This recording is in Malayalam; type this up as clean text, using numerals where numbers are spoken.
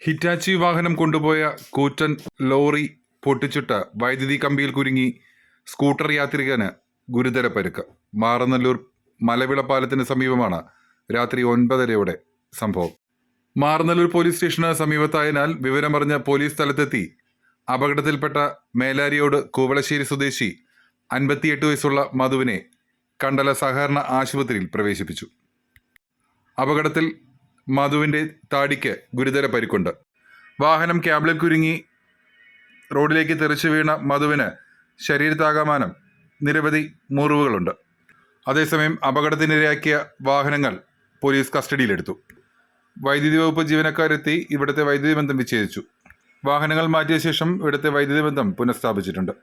ഹിറ്റാച്ചി വാഹനം കൊണ്ടുപോയ കൂറ്റൻ ലോറി പൊട്ടിച്ചിട്ട് വൈദ്യുതി കമ്പിയിൽ കുരുങ്ങി സ്കൂട്ടർ യാത്രികന് ഗുരുതര പരിക്ക്. മാറനല്ലൂർ മലവിള പാലത്തിന് സമീപമാണ് രാത്രി 9:30 സംഭവം. മാറനല്ലൂർ പോലീസ് സ്റ്റേഷന് സമീപത്തായതിനാൽ വിവരമറിഞ്ഞ പോലീസ് സ്ഥലത്തെത്തി അപകടത്തിൽപ്പെട്ട മേലാരിയോട് കൂവളശ്ശേരി സ്വദേശി 58 വയസ്സുള്ള മധുവിനെ കണ്ടല സഹകരണ ആശുപത്രിയിൽ പ്രവേശിപ്പിച്ചു. അപകടത്തിൽ മധുവിൻ്റെ താടിക്ക് ഗുരുതര പരിക്കുണ്ട്. വാഹനം ക്യാബിളിൽ കുരുങ്ങി റോഡിലേക്ക് തെറിച്ചു വീണ മധുവിന് ശരീരത്താകമാനം നിരവധി മുറിവുകളുണ്ട്. അതേസമയം അപകടത്തിനിരയാക്കിയ വാഹനങ്ങൾ പോലീസ് കസ്റ്റഡിയിലെടുത്തു. വൈദ്യുതി വകുപ്പ് ജീവനക്കാരെത്തി ഇവിടുത്തെ വൈദ്യുതി ബന്ധം വിച്ഛേദിച്ചു. വാഹനങ്ങൾ മാറ്റിയ ശേഷം ഇവിടുത്തെ വൈദ്യുതി ബന്ധം പുനഃസ്ഥാപിച്ചിട്ടുണ്ട്.